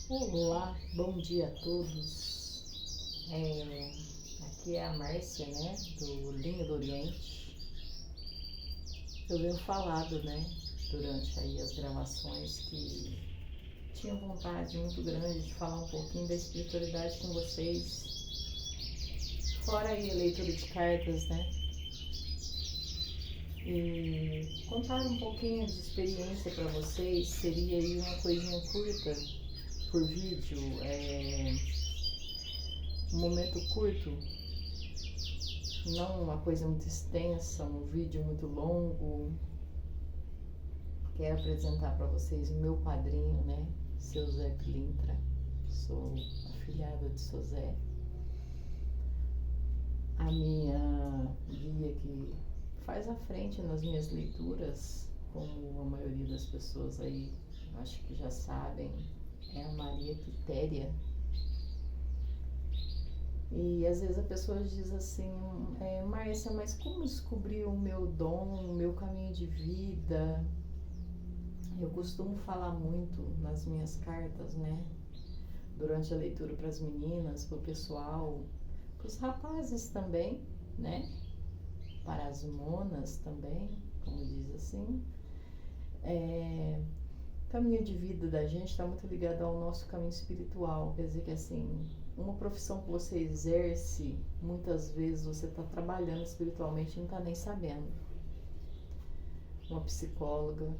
Olá, bom dia a todos. Aqui é a Márcia, né, do Linho do Oriente. Eu venho falado, né, durante aí as gravações que tinha vontade muito grande de falar um pouquinho da espiritualidade com vocês. Fora aí a leitura de cartas, né, e contar um pouquinho de experiência para vocês. Seria aí uma coisinha curta por vídeo, um momento curto, não uma coisa muito extensa, um vídeo muito longo. Quero apresentar para vocês o meu padrinho, né, seu Zé Pilintra. Sou afilhada de seu Zé. A minha guia que faz a frente nas minhas leituras, como a maioria das pessoas aí acho que já sabem, é a Maria Quitéria. E às vezes a pessoa diz assim, Márcia, mas como descobrir o meu dom, o meu caminho de vida? Eu costumo falar muito nas minhas cartas, né? Durante a leitura para as meninas, para o pessoal, para os rapazes também, né? Para as monas também, como diz assim. O caminho de vida da gente está muito ligado ao nosso caminho espiritual. Quer dizer que assim, uma profissão que você exerce, muitas vezes você está trabalhando espiritualmente e não está nem sabendo. Uma psicóloga,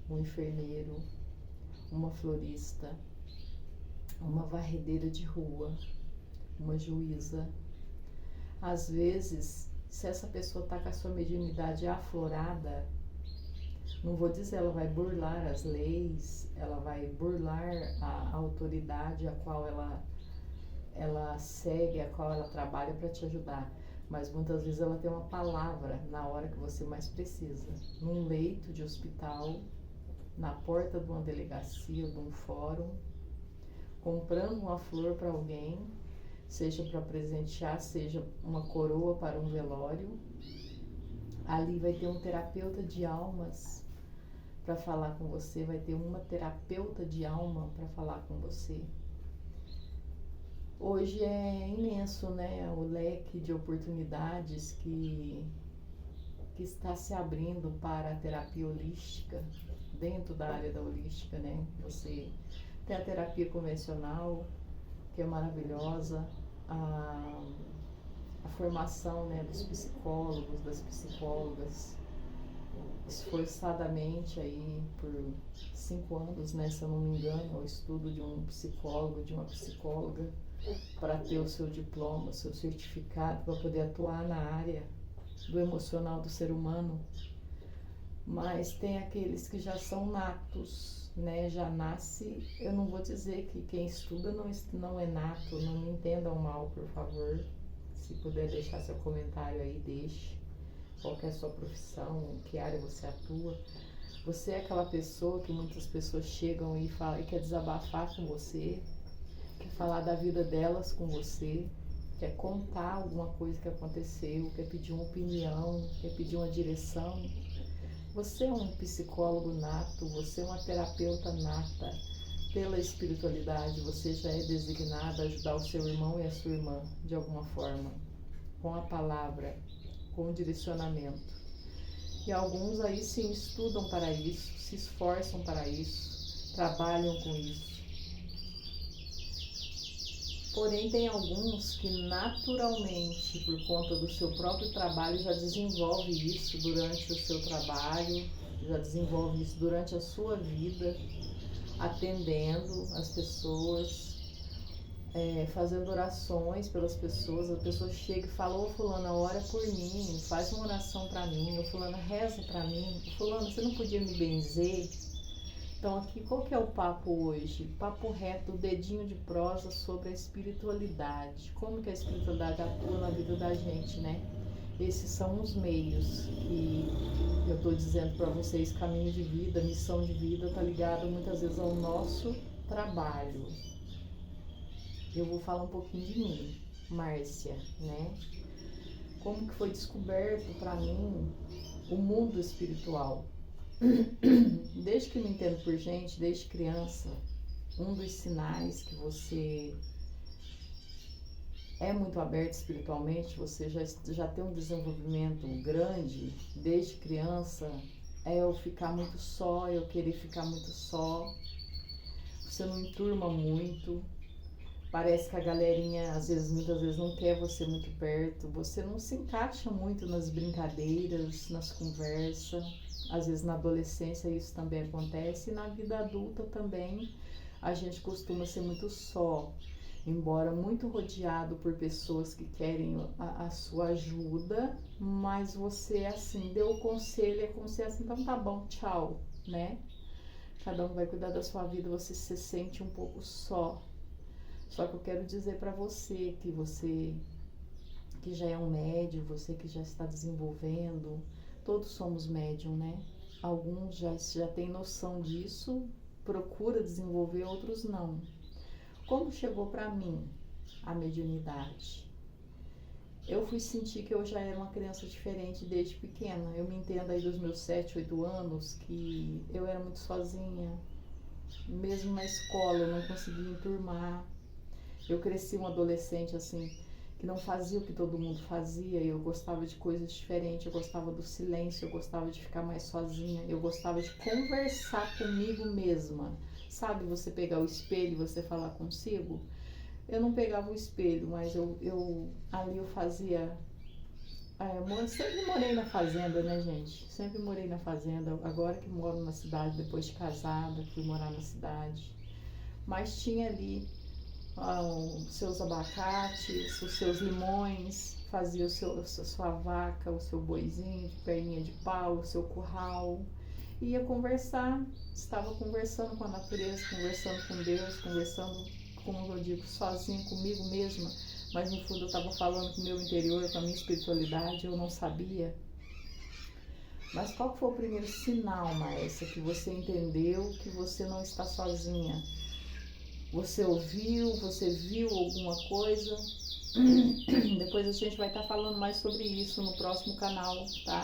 um enfermeiro, uma florista, uma varredeira de rua, uma juíza. Às vezes, se essa pessoa está com a sua mediunidade aflorada, não vou dizer, ela vai burlar as leis, ela vai burlar a autoridade a qual ela segue, a qual ela trabalha para te ajudar. Mas muitas vezes ela tem uma palavra na hora que você mais precisa. Num leito de hospital, na porta de uma delegacia, de um fórum, comprando uma flor para alguém, seja para presentear, seja uma coroa para um velório. Ali vai ter um terapeuta de almas para falar com você, vai ter uma terapeuta de alma para falar com você. Hoje é imenso, né, o leque de oportunidades que está se abrindo para a terapia holística, dentro da área da holística, né? Você tem a terapia convencional, que é maravilhosa, a formação, né, dos psicólogos, das psicólogas, esforçadamente aí por 5 anos, né, se eu não me engano, o estudo de um psicólogo, de uma psicóloga, para ter o seu diploma, o seu certificado, para poder atuar na área do emocional do ser humano. Mas tem aqueles que já são natos, né, já nasce. Eu não vou dizer que quem estuda não é nato, não me entendam mal, por favor. Se puder deixar seu comentário aí, deixe. Qual que é a sua profissão, em que área você atua. Você é aquela pessoa que muitas pessoas chegam e falam e quer desabafar com você, quer falar da vida delas com você, quer contar alguma coisa que aconteceu, quer pedir uma opinião, quer pedir uma direção. Você é um psicólogo nato, você é uma terapeuta nata. Pela espiritualidade, você já é designado a ajudar o seu irmão e a sua irmã, de alguma forma, com a palavra, com o direcionamento. E alguns aí sim estudam para isso, se esforçam para isso, trabalham com isso. Porém, tem alguns que naturalmente, por conta do seu próprio trabalho, já desenvolve isso durante o seu trabalho, já desenvolve isso durante a sua vida, atendendo as pessoas, fazendo orações pelas pessoas. A pessoa chega e fala, ô fulana, ora por mim, faz uma oração para mim, ô fulana, reza para mim, ô fulana, você não podia me benzer? Então aqui, qual que é o papo hoje? Papo reto, dedinho de prosa sobre a espiritualidade. Como que a espiritualidade atua na vida da gente, né? Esses são os meios que eu estou dizendo para vocês, caminho de vida, missão de vida, está ligado muitas vezes ao nosso trabalho. Eu vou falar um pouquinho de mim, Márcia, né? Como que foi descoberto para mim o mundo espiritual? Desde que me entendo por gente, desde criança, um dos sinais que você é muito aberto espiritualmente, você já tem um desenvolvimento grande desde criança, é eu ficar muito só, eu querer ficar muito só. Você não enturma muito, parece que a galerinha muitas vezes não quer você muito perto, você não se encaixa muito nas brincadeiras, nas conversas. Às vezes na adolescência isso também acontece, e na vida adulta também a gente costuma ser muito só, embora muito rodeado por pessoas que querem a sua ajuda, mas você assim, deu o conselho, é como se assim, então tá bom, tchau, né? Cada um vai cuidar da sua vida, você se sente um pouco só. Só que eu quero dizer para você que já é um médium, você que já está desenvolvendo, todos somos médium, né? Alguns já têm noção disso, procura desenvolver, outros não. Como chegou para mim a mediunidade? Eu fui sentir que eu já era uma criança diferente desde pequena. Eu me entendo aí dos meus 7, 8 anos que eu era muito sozinha. Mesmo na escola eu não conseguia enturmar. Eu cresci um adolescente assim, que não fazia o que todo mundo fazia. Eu gostava de coisas diferentes, eu gostava do silêncio, eu gostava de ficar mais sozinha, eu gostava de conversar comigo mesma. Sabe, você pegar o espelho e você falar consigo? Eu não pegava o espelho, mas ali eu fazia... eu sempre morei na fazenda, né, gente? Sempre morei na fazenda. Agora que moro na cidade, depois de casada, fui morar na cidade. Mas tinha ali os seus abacates, os seus limões, fazia a sua vaca, o seu boizinho de perninha de pau, o seu curral. Ia conversar, estava conversando com a natureza, conversando com Deus, conversando, como eu digo, sozinha comigo mesma, mas no fundo eu estava falando com o meu interior, com a minha espiritualidade, eu não sabia. Mas qual foi o primeiro sinal, Maestra, que você entendeu que você não está sozinha? Você ouviu, você viu alguma coisa? Depois a gente vai estar falando mais sobre isso no próximo canal, tá?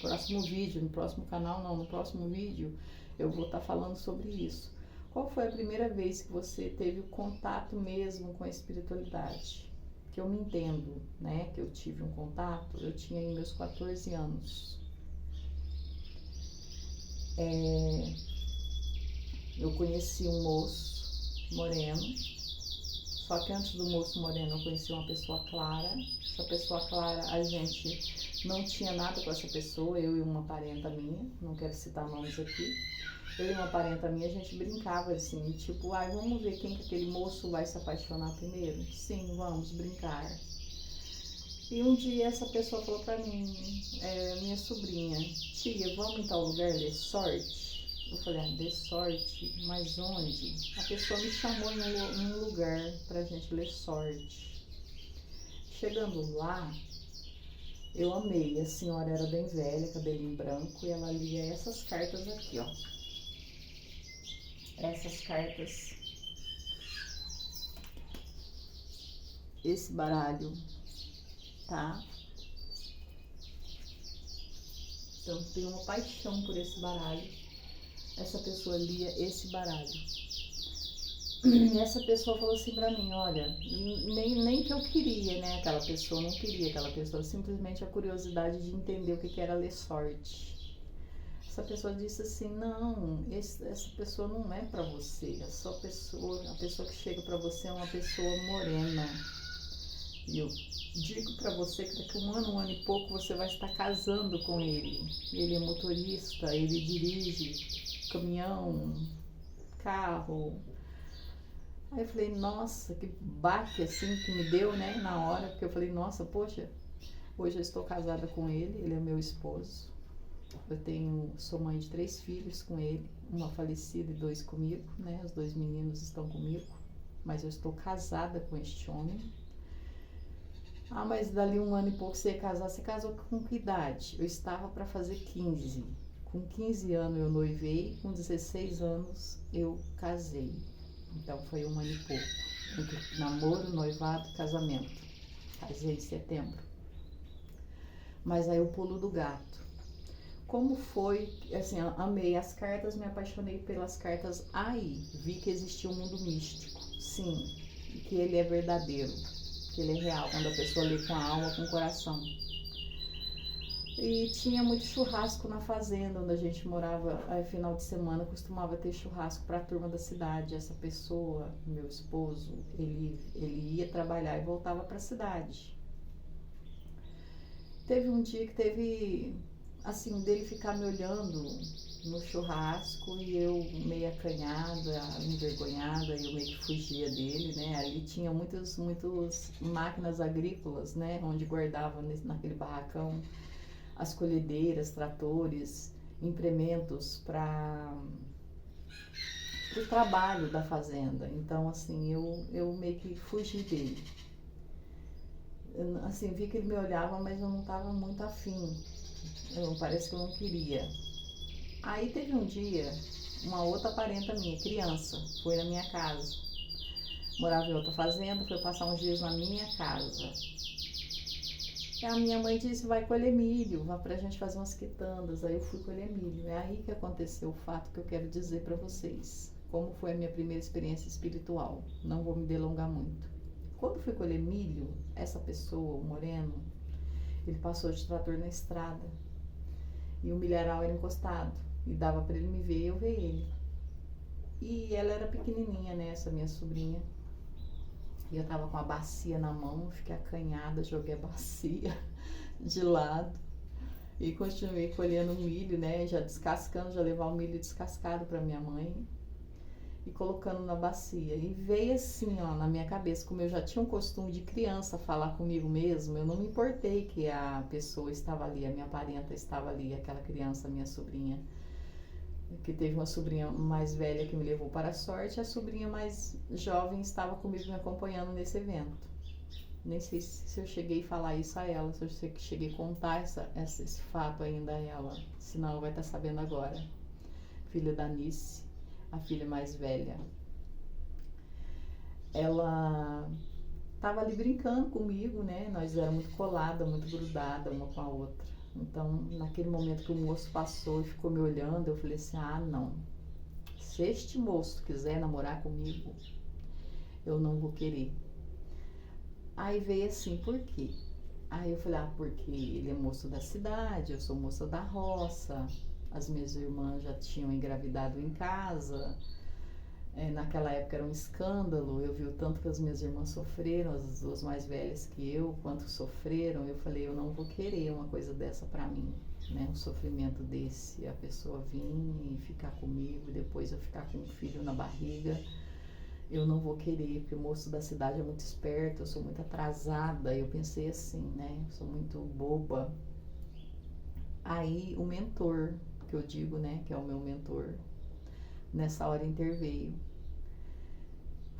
Próximo vídeo, no próximo canal não, no próximo vídeo eu vou estar falando sobre isso. Qual foi a primeira vez que você teve o contato mesmo com a espiritualidade? Que eu me entendo, né? Que eu tive um contato, eu tinha aí meus 14 anos. Eu conheci um moço moreno, só que antes do moço moreno eu conheci uma pessoa clara. Essa pessoa clara, a gente não tinha nada com essa pessoa, eu e uma parenta minha, não quero citar nomes aqui. Eu e uma parenta minha, a gente brincava assim, tipo, vamos ver quem que aquele moço vai se apaixonar primeiro? Sim, vamos brincar. E um dia essa pessoa falou pra mim, minha sobrinha, tia, vamos em tal lugar ler sorte? Eu falei, dê sorte, mas onde? A pessoa me chamou em um lugar pra gente ler sorte. Chegando lá, eu amei, a senhora era bem velha, cabelinho branco, e ela lia essas cartas aqui, ó. Essas cartas, esse baralho, tá? Então, tenho uma paixão por esse baralho. Essa pessoa lia esse baralho. E essa pessoa falou assim pra mim, olha, nem que eu queria, né? Aquela pessoa não queria, aquela pessoa simplesmente a curiosidade de entender o que era ler sorte. Essa pessoa disse assim, não, essa pessoa não é pra você, a pessoa que chega pra você é uma pessoa morena. E eu digo pra você que daqui um ano e pouco você vai estar casando com ele. Ele é motorista, ele dirige caminhão, carro. Aí eu falei, nossa, que baque assim que me deu, né, na hora, porque eu falei, nossa, poxa, hoje eu estou casada com ele é meu esposo. Sou mãe de 3 filhos com ele, uma falecida e 2 comigo, né, os 2 meninos estão comigo, mas eu estou casada com este homem. Mas dali um ano e pouco você ia casar, você casou com que idade? Eu estava para fazer 15. Com 15 anos eu noivei, com 16 anos eu casei. Então foi um ano e pouco, entre namoro, noivado e casamento. Casei em setembro. Mas aí o pulo do gato. como foi, assim, amei as cartas, me apaixonei pelas cartas aí, vi que existia um mundo místico, sim, que ele é verdadeiro, que ele é real, quando a pessoa lê com a alma, com o coração. E tinha muito churrasco na fazenda, onde a gente morava, aí final de semana costumava ter churrasco para a turma da cidade. Essa pessoa, meu esposo, ele ia trabalhar e voltava para a cidade. Teve um dia que teve, assim, dele ficar me olhando no churrasco e eu meio acanhada, envergonhada, eu meio que fugia dele, né? Ali tinha muitas máquinas agrícolas, né? Onde guardavam naquele barracão as colhedeiras, tratores, implementos para o trabalho da fazenda. Então, assim, eu meio que fugi dele. Assim, vi que ele me olhava, mas eu não estava muito afim. Parece que eu não queria. Aí teve um dia, uma outra parenta minha, criança, foi na minha casa. Morava em outra fazenda, foi passar uns dias na minha casa. E a minha mãe disse, vai colher milho, vai pra gente fazer umas quitandas. Aí eu fui colher milho. É aí que aconteceu o fato que eu quero dizer pra vocês. Como foi a minha primeira experiência espiritual. Não vou me delongar muito. Quando fui colher milho, essa pessoa, o moreno, ele passou de trator na estrada. E o milharal era encostado. E dava pra ele me ver e eu ver ele. E ela era pequenininha, né, essa minha sobrinha. E eu tava com a bacia na mão, fiquei acanhada, joguei a bacia de lado. E continuei colhendo milho, né, já descascando, já levar o milho descascado pra minha mãe. E colocando na bacia. E veio assim, ó, na minha cabeça, como eu já tinha um costume de criança falar comigo mesmo, eu não me importei que a pessoa estava ali, a minha parenta estava ali, aquela criança, minha sobrinha. Que teve uma sobrinha mais velha que me levou para a sorte, a sobrinha mais jovem estava comigo me acompanhando nesse evento. Nem sei se eu cheguei a falar isso a ela, se eu cheguei a contar esse fato ainda a ela, senão ela vai estar sabendo agora. Filha da Nice, a filha mais velha. Ela estava ali brincando comigo, né? Nós éramos muito coladas, muito grudadas uma com a outra. Então, naquele momento que o moço passou e ficou me olhando, eu falei assim, ah, não. Se este moço quiser namorar comigo, eu não vou querer. Aí veio assim, por quê? Aí eu falei, ah, porque ele é moço da cidade, eu sou moça da roça, as minhas irmãs já tinham engravidado em casa. Naquela época era um escândalo, eu vi o tanto que as minhas irmãs sofreram, as duas mais velhas que eu, quanto sofreram. Eu falei, eu não vou querer uma coisa dessa pra mim, né? Um sofrimento desse, a pessoa vir e ficar comigo, depois eu ficar com um filho na barriga, eu não vou querer, porque o moço da cidade é muito esperto, eu sou muito atrasada. Eu pensei assim, né? Eu sou muito boba. Aí o mentor, que eu digo, né, que é o meu mentor, nessa hora interveio.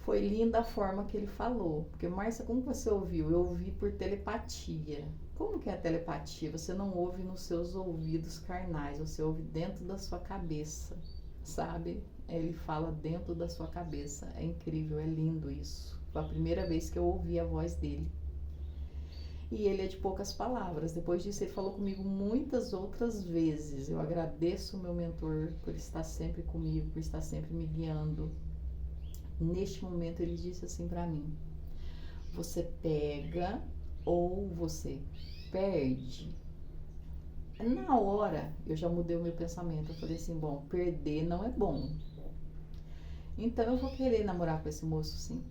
Foi linda a forma que ele falou, porque Márcia, como você ouviu? Eu ouvi por telepatia. Como que é a telepatia? Você não ouve nos seus ouvidos carnais, você ouve dentro da sua cabeça, sabe? Ele fala dentro da sua cabeça, é incrível, é lindo isso. Foi a primeira vez que eu ouvi a voz dele. E ele é de poucas palavras. Depois disso, ele falou comigo muitas outras vezes. Eu agradeço o meu mentor por estar sempre comigo, por estar sempre me guiando. Neste momento, ele disse assim pra mim, você pega ou você perde? Na hora, eu já mudei o meu pensamento. Eu falei assim, bom, perder não é bom. Então, eu vou querer namorar com esse moço, sim.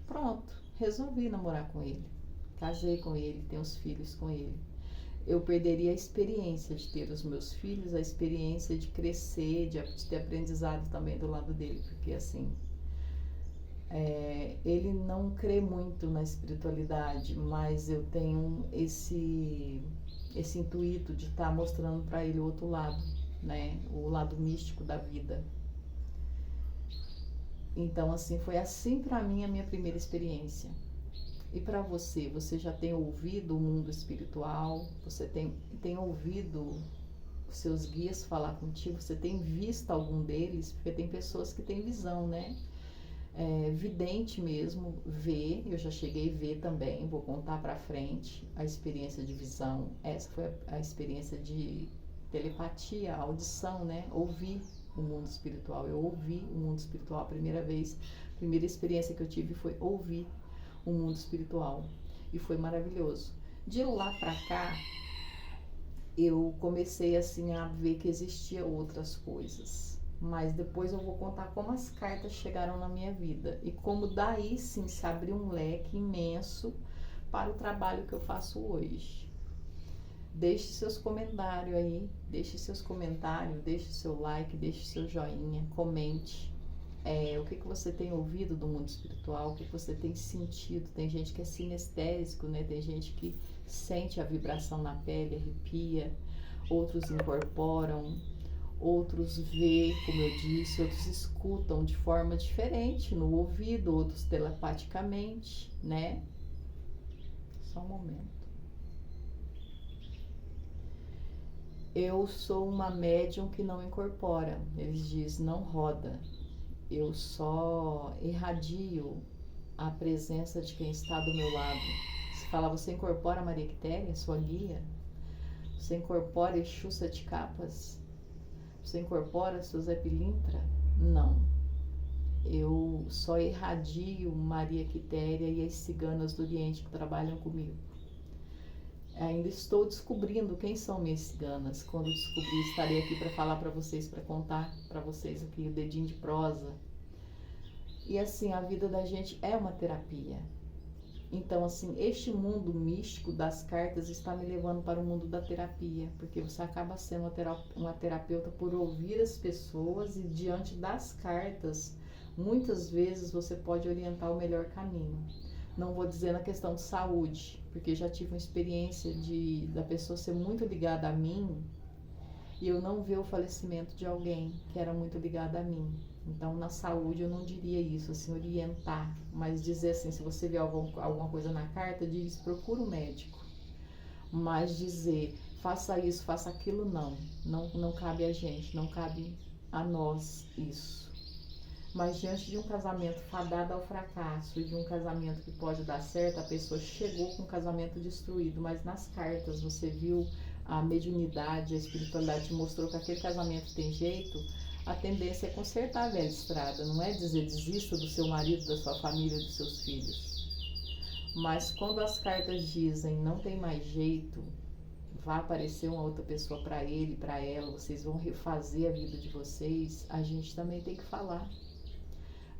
Pronto, resolvi namorar com ele. Casei com ele, tenho os filhos com ele. Eu perderia a experiência de ter os meus filhos, a experiência de crescer, de ter aprendizado também do lado dele, porque assim, ele não crê muito na espiritualidade, mas eu tenho esse intuito de estar mostrando para ele o outro lado, né? O lado místico da vida. Então, assim, foi assim para mim a minha primeira experiência. E para você, você já tem ouvido o mundo espiritual? Você tem ouvido os seus guias falar contigo? Você tem visto algum deles? Porque tem pessoas que têm visão, né? Vidente mesmo, vê. Eu já cheguei a ver também, vou contar para frente a experiência de visão. Essa foi a experiência de telepatia, audição, né? Ouvir o mundo espiritual. Eu ouvi o mundo espiritual a primeira vez. A primeira experiência que eu tive foi ouvir o mundo espiritual. E foi maravilhoso. De lá pra cá, eu comecei assim a ver que existia outras coisas. Mas depois eu vou contar como as cartas chegaram na minha vida. E como daí sim se abriu um leque imenso para o trabalho que eu faço hoje. Deixe seus comentários aí, deixe seu like, deixe seu joinha, comente o que você tem ouvido do mundo espiritual, o que você tem sentido. Tem gente que é sinestésico, né? Tem gente que sente a vibração na pele, arrepia, outros incorporam, outros vê, como eu disse, outros escutam de forma diferente no ouvido, outros telepaticamente, né? Só um momento. Eu sou uma médium que não incorpora, eles dizem, não roda. Eu só irradio a presença de quem está do meu lado. Se fala, você incorpora Maria Quitéria, sua guia? Você incorpora Exu Sete Capas? Você incorpora seu Zé Pilintra? Não. Eu só irradio Maria Quitéria e as ciganas do Oriente que trabalham comigo. Ainda estou descobrindo quem são minhas ciganas. Quando descobrir, estarei aqui para falar para vocês, para contar para vocês aqui o dedinho de prosa. E assim, a vida da gente é uma terapia. Então, assim, este mundo místico das cartas está me levando para o mundo da terapia, porque você acaba sendo uma terapeuta por ouvir as pessoas e diante das cartas, muitas vezes você pode orientar o melhor caminho. Não vou dizer na questão de saúde, porque já tive uma experiência da pessoa ser muito ligada a mim e eu não ver o falecimento de alguém que era muito ligado a mim. Então, na saúde, eu não diria isso, assim, orientar, mas dizer assim, se você vê alguma coisa na carta, diz, procura um médico. Mas dizer, faça isso, faça aquilo, não cabe a gente, não cabe a nós isso. Mas diante de um casamento fadado ao fracasso e de um casamento que pode dar certo, a pessoa chegou com o casamento destruído, mas nas cartas você viu a mediunidade, a espiritualidade te mostrou que aquele casamento tem jeito, a tendência é consertar a velha estrada, não é dizer desista do seu marido, da sua família, dos seus filhos. Mas quando as cartas dizem não tem mais jeito, vai aparecer uma outra pessoa para ele, para ela, vocês vão refazer a vida de vocês, a gente também tem que falar.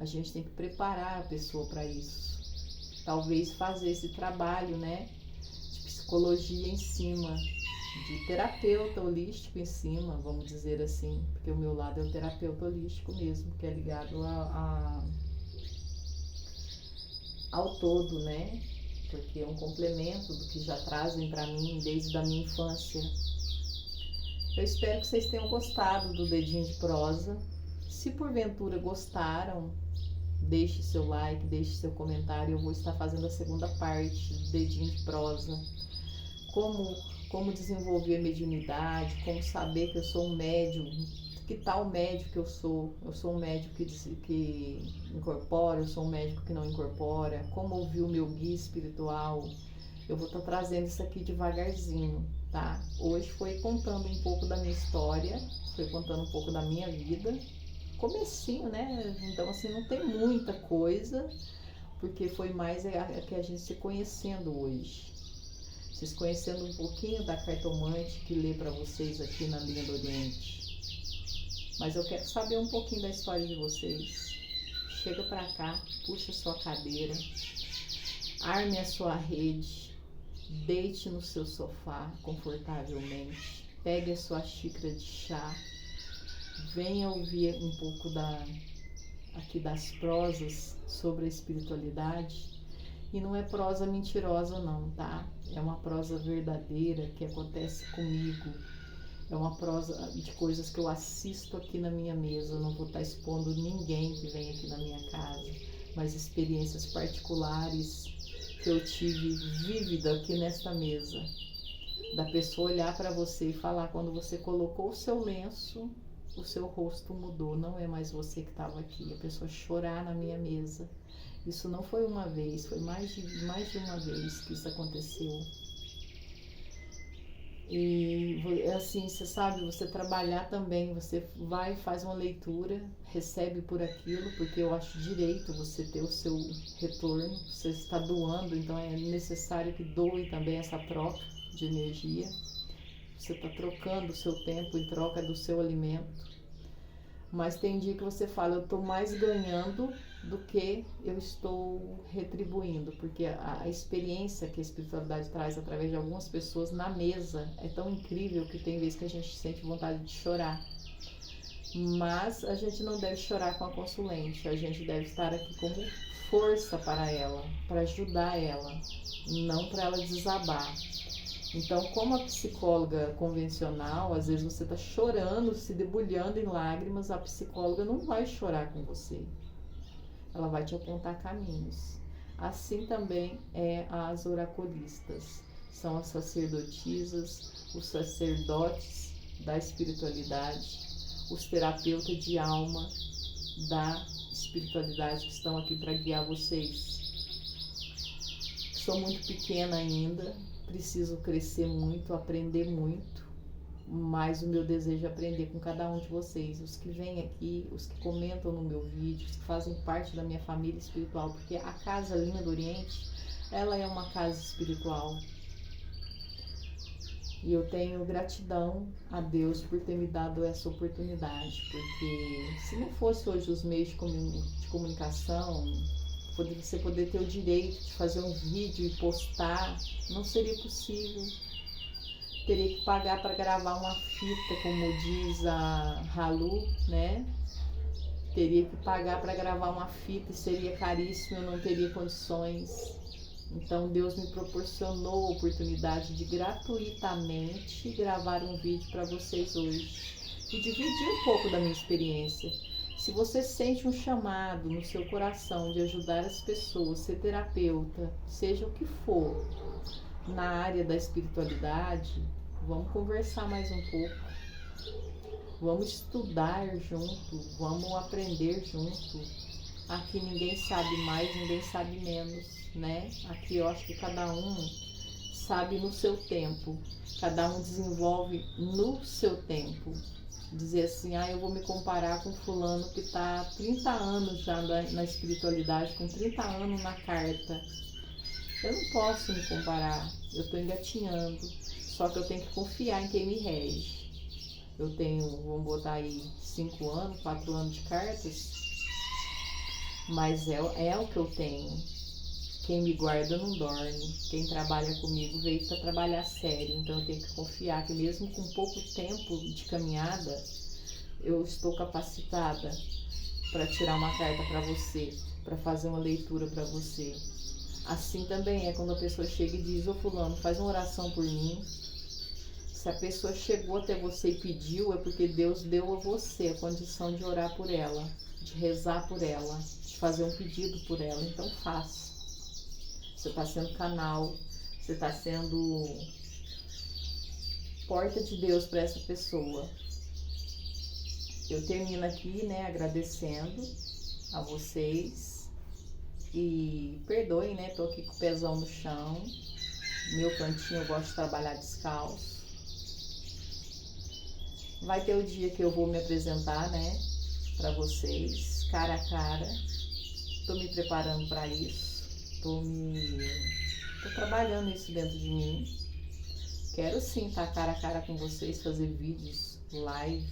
A gente tem que preparar a pessoa para isso. Talvez fazer esse trabalho, né, de psicologia em cima, de terapeuta holístico em cima, vamos dizer assim, porque o meu lado é o terapeuta holístico mesmo, que é ligado ao todo, né, porque é um complemento do que já trazem para mim desde a minha infância. Eu espero que vocês tenham gostado do Dedinho de Prosa. Se porventura gostaram, deixe seu like, deixe seu comentário. Eu vou estar fazendo a segunda parte do Dedinho de Prosa. Como desenvolver a mediunidade, como saber que eu sou um médium, que tal médium que eu sou um médium que incorpora, eu sou um médico que não incorpora, como ouvir o meu guia espiritual. Eu vou estar trazendo isso aqui devagarzinho, tá? Hoje foi contando um pouco da minha história, foi contando um pouco da minha vida, comecinho, né? Então assim, não tem muita coisa, porque foi mais que a gente se conhecendo hoje. Vocês conhecendo um pouquinho da cartomante que lê para vocês aqui na linha do Oriente. Mas eu quero saber um pouquinho da história de vocês. Chega para cá, puxa a sua cadeira, arme a sua rede, deite no seu sofá confortavelmente, pegue a sua xícara de chá, venha ouvir um pouco aqui das prosas sobre a espiritualidade. E não é prosa mentirosa não, tá? É uma prosa verdadeira que acontece comigo. É uma prosa de coisas que eu assisto aqui na minha mesa. Eu não vou estar expondo ninguém que vem aqui na minha casa, mas experiências particulares que eu tive vívida aqui nesta mesa. Da pessoa olhar para você e falar, quando você colocou o seu lenço, o seu rosto mudou, não é mais você que estava aqui. A pessoa chorar na minha mesa. Isso não foi uma vez, foi mais de uma vez que isso aconteceu. E assim, você sabe, você trabalhar também, você vai, faz uma leitura, recebe por aquilo, porque eu acho direito você ter o seu retorno, você está doando, então é necessário que doe também essa troca de energia. Você está trocando o seu tempo em troca do seu alimento. Mas tem dia que você fala, eu estou mais ganhando do que eu estou retribuindo, porque a experiência que a espiritualidade traz através de algumas pessoas na mesa é tão incrível que tem vezes que a gente sente vontade de chorar. Mas a gente não deve chorar com a consulente, a gente deve estar aqui como força para ela, para ajudar ela, não para ela desabar. Então, como a psicóloga convencional, às vezes você está chorando, se debulhando em lágrimas, a psicóloga não vai chorar com você. Ela vai te apontar caminhos. Assim também é as oraculistas. São as sacerdotisas, os sacerdotes da espiritualidade, os terapeutas de alma da espiritualidade que estão aqui para guiar vocês. Sou muito pequena ainda, preciso crescer muito, aprender muito, mas o meu desejo é aprender com cada um de vocês, os que vêm aqui, os que comentam no meu vídeo, os que fazem parte da minha família espiritual, porque a Casa Linha do Oriente, ela é uma casa espiritual. E eu tenho gratidão a Deus por ter me dado essa oportunidade, porque se não fosse hoje os meios de comunicação, você poder ter o direito de fazer um vídeo e postar, não seria possível. Teria que pagar para gravar uma fita, como diz a Halu, né? Teria que pagar para gravar uma fita e seria caríssimo, eu não teria condições. Então Deus me proporcionou a oportunidade de gratuitamente gravar um vídeo para vocês hoje e dividir um pouco da minha experiência. Se você sente um chamado no seu coração de ajudar as pessoas, ser terapeuta, seja o que for, na área da espiritualidade, vamos conversar mais um pouco, vamos estudar junto, vamos aprender junto. Aqui ninguém sabe mais, ninguém sabe menos, né? Aqui eu acho que cada um sabe no seu tempo, cada um desenvolve no seu tempo. Dizer assim, eu vou me comparar com fulano que está há 30 anos já na espiritualidade, com 30 anos na carta. Eu não posso me comparar, eu estou engatinhando, só que eu tenho que confiar em quem me rege. Eu tenho, vamos botar aí, 5 anos, 4 anos de cartas, mas é o que eu tenho. Quem me guarda não dorme, quem trabalha comigo veio para trabalhar sério, então eu tenho que confiar que mesmo com pouco tempo de caminhada, eu estou capacitada para tirar uma carta para você, para fazer uma leitura para você. Assim também é quando a pessoa chega e diz, fulano, faz uma oração por mim. Se a pessoa chegou até você e pediu, é porque Deus deu a você a condição de orar por ela, de rezar por ela, de fazer um pedido por ela, então faça. Você está sendo canal, você está sendo porta de Deus para essa pessoa. Eu termino aqui, né, agradecendo a vocês e perdoem, né, tô aqui com o pezão no chão, meu cantinho eu gosto de trabalhar descalço. Vai ter o dia que eu vou me apresentar, né, para vocês, cara a cara, tô me preparando para isso. Tô trabalhando isso dentro de mim. Quero sim estar cara a cara com vocês, fazer vídeos live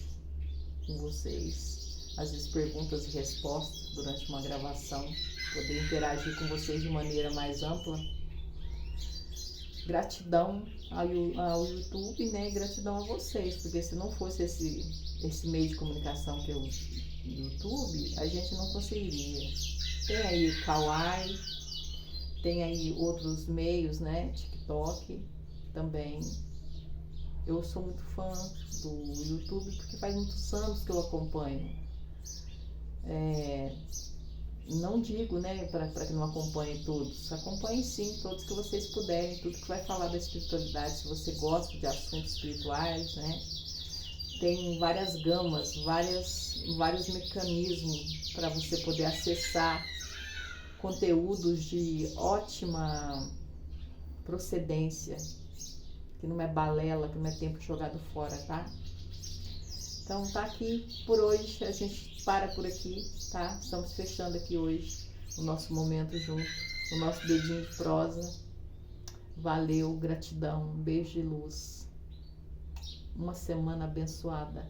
com vocês, às vezes perguntas e respostas durante uma gravação, poder interagir com vocês de maneira mais ampla. Gratidão ao YouTube, né? Gratidão a vocês, porque se não fosse esse meio de comunicação que é o YouTube, a gente não conseguiria. Tem aí o Kawaii, tem aí outros meios, né? TikTok também. Eu sou muito fã do YouTube porque faz muitos anos que eu acompanho. Não digo, né, para que não acompanhe todos. Acompanhe sim todos que vocês puderem, tudo que vai falar da espiritualidade, se você gosta de assuntos espirituais, né? Tem várias gamas, vários mecanismos para você poder acessar conteúdos de ótima procedência. que não é balela, que não é tempo jogado fora, tá? Então tá aqui por hoje, a gente para por aqui, tá? Estamos fechando aqui hoje o nosso momento junto, o nosso dedinho de prosa. Valeu, gratidão, um beijo de luz. Uma semana abençoada.